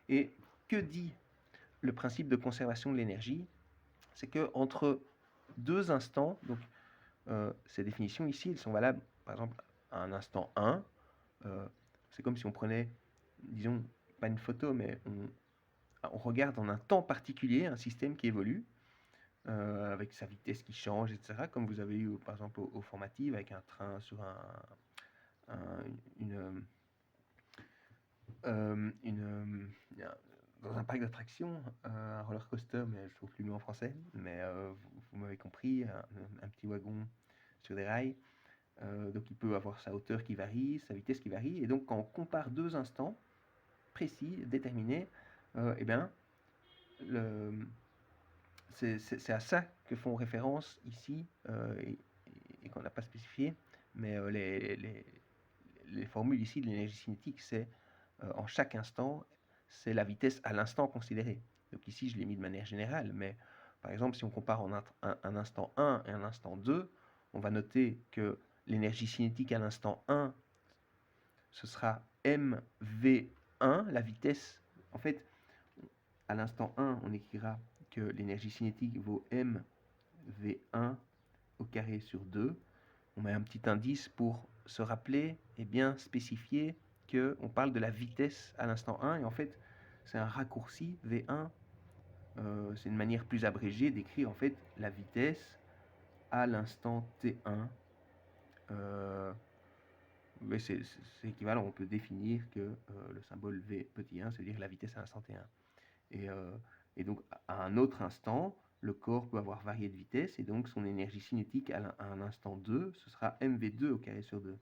Et que dit le principe de conservation de l'énergie? C'est que entre deux instants, donc ces définitions ici, elles sont valables, par exemple, à un instant 1. C'est comme si on prenait, disons, pas une photo, mais on regarde en un temps particulier un système qui évolue, avec sa vitesse qui change, etc., comme vous avez eu, par exemple, au formative, avec un train sur une, dans un parc d'attractions, un roller coaster, mais je trouve plus le mot en français, mais vous m'avez compris, un petit wagon sur des rails. Donc il peut avoir sa hauteur qui varie, sa vitesse qui varie, et donc quand on compare deux instants précis, déterminés, eh bien, c'est à ça que font référence ici, et qu'on n'a pas spécifié, mais les formules ici de l'énergie cinétique, c'est en chaque instant, c'est la vitesse à l'instant considéré. Donc ici, je l'ai mis de manière générale, mais par exemple, si on compare en un instant 1 et un instant 2, on va noter que l'énergie cinétique à l'instant 1, ce sera mv1, la vitesse. En fait, à l'instant 1, on écrira que l'énergie cinétique vaut mv1 au carré sur 2. On met un petit indice pour se rappeler et bien spécifier qu'on parle de la vitesse à l'instant 1, et en fait, c'est un raccourci V1. C'est une manière plus abrégée d'écrire en fait la vitesse à l'instant T1. Mais c'est équivalent, on peut définir que le symbole V petit 1, c'est-à-dire la vitesse à l'instant T1. Et donc, à un autre instant, le corps peut avoir varié de vitesse, et donc son énergie cinétique à un instant 2, ce sera mv2 au carré sur 2.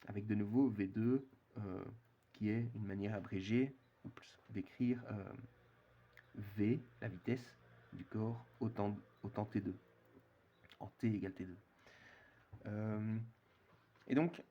Avec de nouveau v2, qui est une manière abrégée d'écrire v, la vitesse du corps, au temps t2, en t égale t2. Et donc,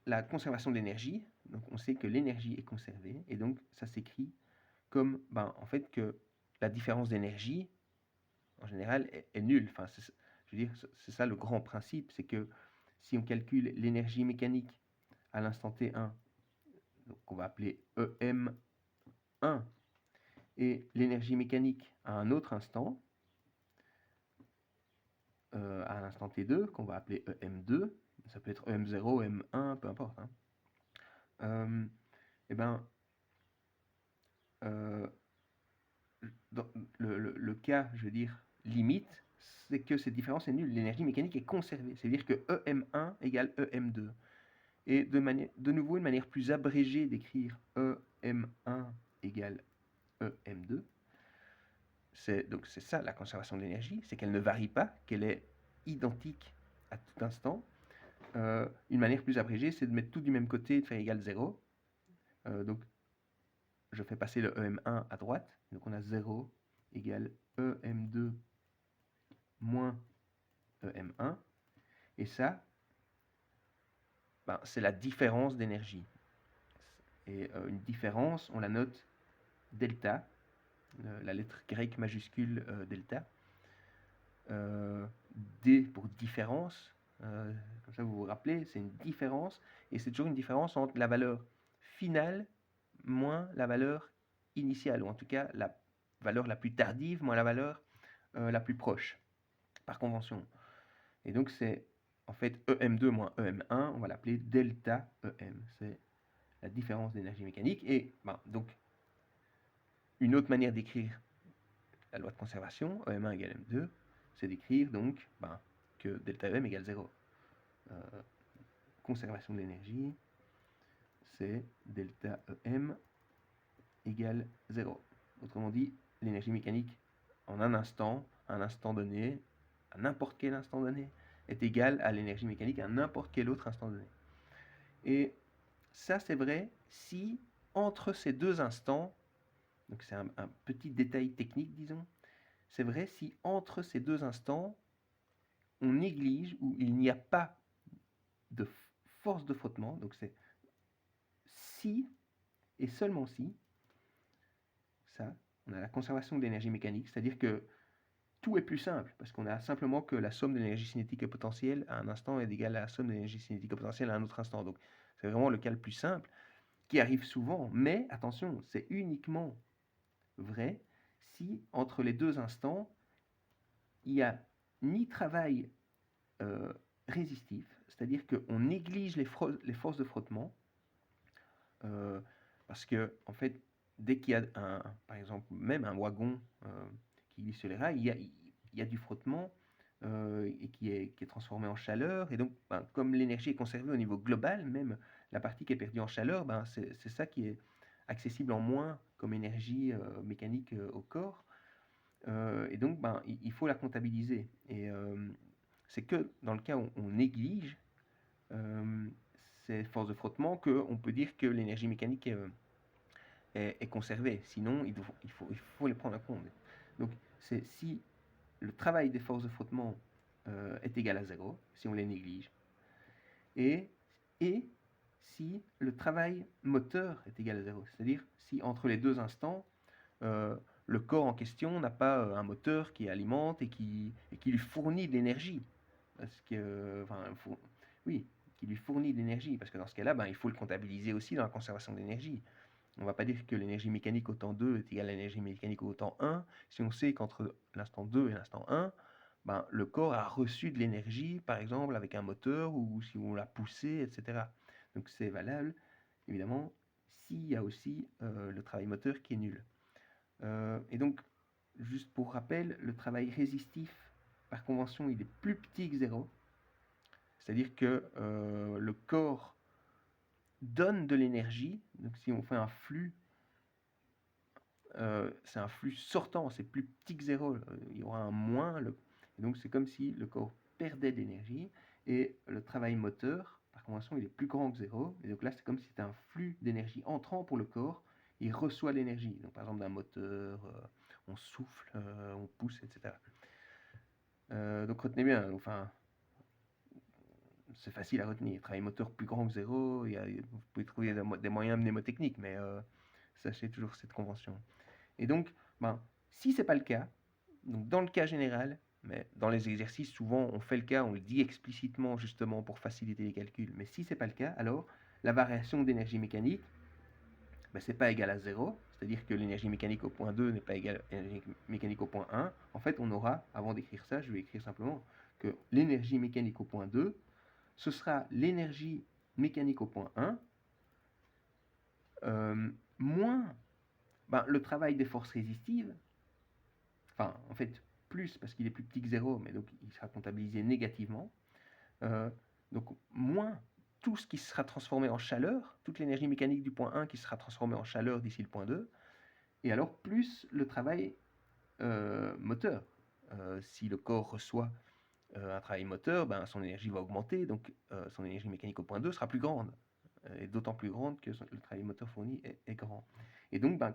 la conservation de l'énergie, donc on sait que l'énergie est conservée, et donc ça s'écrit comme, en fait, que la différence d'énergie, en général, est nulle. Enfin, je veux dire, c'est ça le grand principe, c'est que si on calcule l'énergie mécanique à l'instant t1, donc on va appeler EM1, et l'énergie mécanique à un autre instant, à l'instant t2, qu'on va appeler EM2, ça peut être EM0, EM1, peu importe. Et ben, dans le cas, je veux dire, limite, c'est que cette différence est nulle. L'énergie mécanique est conservée. C'est-à-dire que EM1 égale EM2. Et de nouveau, une manière plus abrégée d'écrire EM1 égale EM2, donc c'est ça la conservation de l'énergie, c'est qu'elle ne varie pas, qu'elle est identique à tout instant. Une manière plus abrégée, c'est de mettre tout du même côté et de faire égal 0. Donc je fais passer le EM1 à droite, donc on a 0 égale EM2 moins EM1, et ça, c'est la différence d'énergie. Et une différence, on la note delta, la lettre grecque majuscule delta. D pour différence, comme ça vous vous rappelez, c'est une différence, et c'est toujours une différence entre la valeur finale moins la valeur initiale, ou en tout cas la valeur la plus tardive moins la valeur la plus proche, par convention. Et donc c'est en fait EM2 moins EM1, on va l'appeler delta EM, c'est la différence d'énergie mécanique. Et donc une autre manière d'écrire la loi de conservation, EM1 égale M2, c'est d'écrire donc que delta EM égale 0. Conservation de l'énergie, c'est delta EM égale 0. Autrement dit, l'énergie mécanique en un instant, à un instant donné, à n'importe quel instant donné, est égale à l'énergie mécanique à n'importe quel autre instant donné. Et ça, c'est vrai si entre ces deux instants, donc c'est un petit détail technique, disons, c'est vrai si entre ces deux instants, on néglige ou il n'y a pas de force de frottement, donc c'est si et seulement si, ça, on a la conservation de l'énergie mécanique, c'est-à-dire que tout est plus simple, parce qu'on a simplement que la somme de l'énergie cinétique et potentielle à un instant est égale à la somme de l'énergie cinétique et potentielle à un autre instant. Donc c'est vraiment le cas le plus simple. qui arrive souvent, mais attention, c'est uniquement vrai si entre les deux instants, il n'y a ni travail euh, résistif, c'est-à-dire qu'on néglige les forces de frottement, euh, parce que en fait, dès qu'il y a par exemple, même un wagon qui glisse sur les rails, il y a du frottement et qui est transformé en chaleur, et donc ben, comme l'énergie est conservée au niveau global, même la partie qui est perdue en chaleur, ben, c'est ça qui est accessible en moins comme énergie mécanique au corps. Et donc, ben, il faut la comptabiliser. Et c'est que dans le cas où on néglige euh, ces forces de frottement qu'on peut dire que l'énergie mécanique est conservée. Sinon, il faut les prendre en compte. Donc, c'est si le travail des forces de frottement est égal à zéro, si on les néglige, et, et si le travail moteur est égal à zéro, c'est-à-dire si entre les deux instants, euh, le corps en question n'a pas un moteur qui alimente et qui lui fournit de l'énergie. Parce que, enfin, oui, qui lui fournit de l'énergie. Parce que dans ce cas-là, ben, il faut le comptabiliser aussi dans la conservation d'énergie. On ne va pas dire que l'énergie mécanique au temps 2 est égale à l'énergie mécanique au temps 1 si on sait qu'entre l'instant 2 et l'instant 1, ben, le corps a reçu de l'énergie, par exemple, avec un moteur ou si on l'a poussé, etc. Donc c'est valable, évidemment, s'il y a aussi le travail moteur qui est nul. Et donc, juste pour rappel, le travail résistif, par convention, il est plus petit que 0. C'est-à-dire que le corps donne de l'énergie. Donc si on fait un flux, c'est un flux sortant, c'est plus petit que 0. Il y aura un moins. Et donc c'est comme si le corps perdait de l'énergie. Et le travail moteur, par convention, il est plus grand que 0. Et donc là, c'est comme si c'était un flux d'énergie entrant pour le corps. Il reçoit l'énergie. Donc par exemple d'un moteur, on souffle, on pousse, etc. Donc retenez bien, enfin, c'est facile à retenir. Travail moteur plus grand que 0, vous pouvez trouver des moyens mnémotechniques, mais sachez toujours cette convention. Et donc, ben, si ce n'est pas le cas, donc dans le cas général, mais dans les exercices, souvent on fait le cas, on le dit explicitement justement pour faciliter les calculs, mais si ce n'est pas le cas, alors la variation d'énergie mécanique, ben, ce n'est pas égal à 0, c'est-à-dire que l'énergie mécanique au point 2 n'est pas égale à l'énergie mécanique au point 1. En fait, on aura, avant d'écrire ça, je vais écrire simplement que l'énergie mécanique au point 2, ce sera l'énergie mécanique au point 1 moins ben, le travail des forces résistives, enfin en fait plus parce qu'il est plus petit que 0, mais donc il sera comptabilisé négativement, euh, donc moins tout ce qui sera transformé en chaleur, toute l'énergie mécanique du point 1 qui sera transformée en chaleur d'ici le point 2, et alors plus le travail moteur. Si le corps reçoit un travail moteur, ben, son énergie va augmenter, donc son énergie mécanique au point 2 sera plus grande, et d'autant plus grande que le travail moteur fourni est grand. Et donc, ben,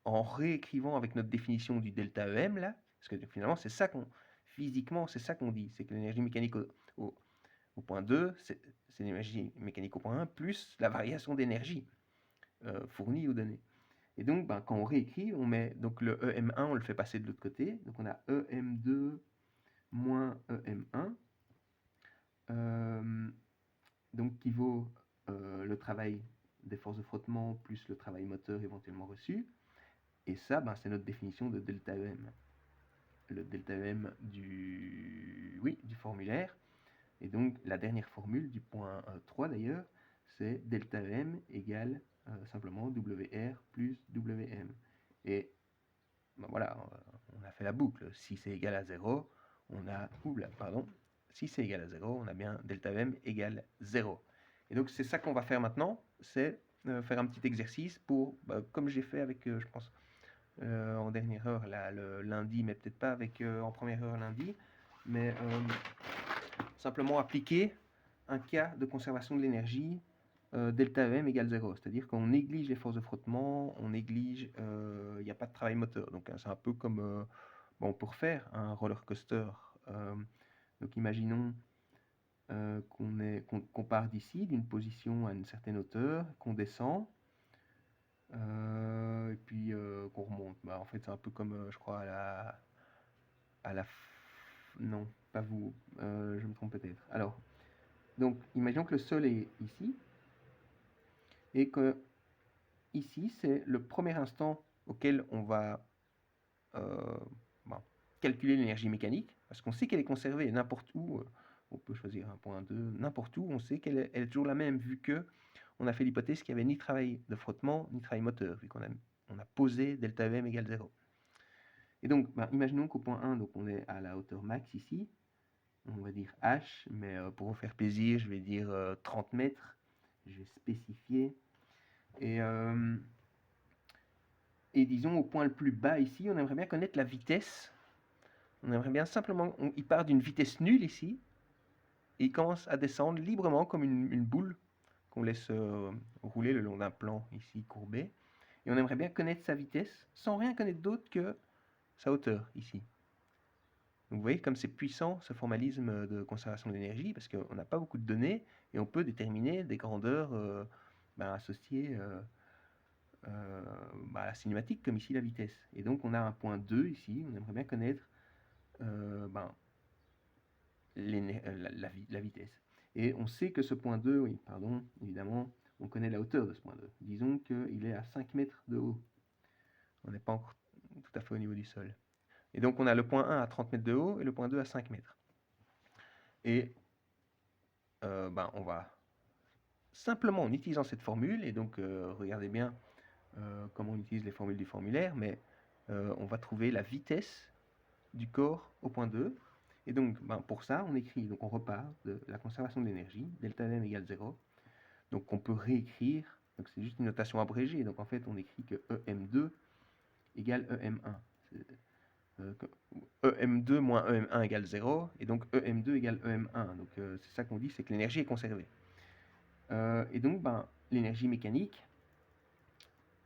en réécrivant avec notre définition du delta EM, là, parce que finalement, c'est ça physiquement, c'est ça qu'on dit, c'est que l'énergie mécanique au point 2, c'est l'énergie mécanique au point 1, plus la variation d'énergie fournie ou donnée. Et donc, ben, quand on réécrit, on met donc le EM1, on le fait passer de l'autre côté. Donc, on a EM2 moins EM1, donc qui vaut le travail des forces de frottement plus le travail moteur éventuellement reçu. Et ça, ben, c'est notre définition de delta EM. Le delta EM du formulaire. Et donc, la dernière formule du point 3 d'ailleurs, c'est delta EM égale simplement WR plus WM. Et ben voilà, on a fait la boucle. Si c'est égal à 0, on a... Oula, pardon. Si c'est égal à 0, on a bien delta EM égale 0. Et donc, c'est ça qu'on va faire maintenant, c'est faire un petit exercice pour, bah, comme j'ai fait avec, je pense, en dernière heure, là, le lundi, mais peut-être pas avec en première heure lundi, mais simplement appliquer un cas de conservation de l'énergie delta EM égale 0. C'est-à-dire qu'on néglige les forces de frottement, on néglige, il n'y a pas de travail moteur. Donc c'est un peu comme, bon, pour faire un roller coaster. Donc imaginons qu'on part d'ici, d'une position à une certaine hauteur, qu'on descend, et puis qu'on remonte. Bah, en fait, c'est un peu comme, je crois, non, pas vous, je me trompe peut-être. Alors, donc, imaginons que le sol est ici, et que ici, c'est le premier instant auquel on va bon, calculer l'énergie mécanique, parce qu'on sait qu'elle est conservée n'importe où. On peut choisir un point 2, n'importe où, on sait elle est toujours la même, vu que on a fait l'hypothèse qu'il n'y avait ni travail de frottement, ni travail moteur, vu qu'on a posé delta VM égale 0. Et donc, imaginons qu'au point 1, donc on est à la hauteur max ici, on va dire H, mais pour vous faire plaisir, je vais dire 30 mètres, je vais spécifier. Et disons, au point le plus bas ici, on aimerait bien connaître la vitesse. On aimerait bien simplement, il part d'une vitesse nulle ici, et il commence à descendre librement comme une boule qu'on laisse rouler le long d'un plan ici courbé. Et on aimerait bien connaître sa vitesse sans rien connaître d'autre que sa hauteur ici. Donc vous voyez comme c'est puissant ce formalisme de conservation de l'énergie, parce qu'on n'a pas beaucoup de données et on peut déterminer des grandeurs associées à la cinématique, comme ici la vitesse. Et donc on a un point 2 ici, on aimerait bien connaître la vitesse. Et on sait que ce point 2, oui, pardon, évidemment, on connaît la hauteur de ce point 2. Disons qu'il est à 5 mètres de haut. On n'est pas encore tout à fait au niveau du sol. Et donc on a le point 1 à 30 mètres de haut et le point 2 à 5 mètres. Et on va simplement en utilisant cette formule, et donc regardez bien comment on utilise les formules du formulaire, mais on va trouver la vitesse du corps au point 2. Et donc, pour ça, on écrit, donc on repart de la conservation de l'énergie, delta M égale 0. Donc on peut réécrire, donc c'est juste une notation abrégée, donc en fait on écrit que EM2 égale EM1. EM2 moins EM1 égale 0, et donc EM2 égale EM1. Donc c'est ça qu'on dit, c'est que l'énergie est conservée. Et donc l'énergie mécanique,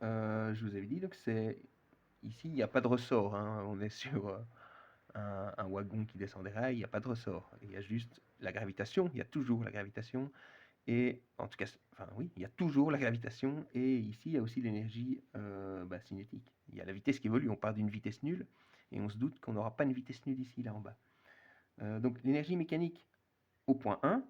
je vous avais dit, donc c'est ici il n'y a pas de ressort, hein, on est sur un wagon qui descend des rails, il n'y a pas de ressort. Il y a juste la gravitation, il y a toujours la gravitation. Et en tout cas, oui, il y a toujours la gravitation. Et ici, il y a aussi l'énergie cinétique. Il y a la vitesse qui évolue. On part d'une vitesse nulle et on se doute qu'on n'aura pas une vitesse nulle ici, là en bas. Donc l'énergie mécanique au point 1,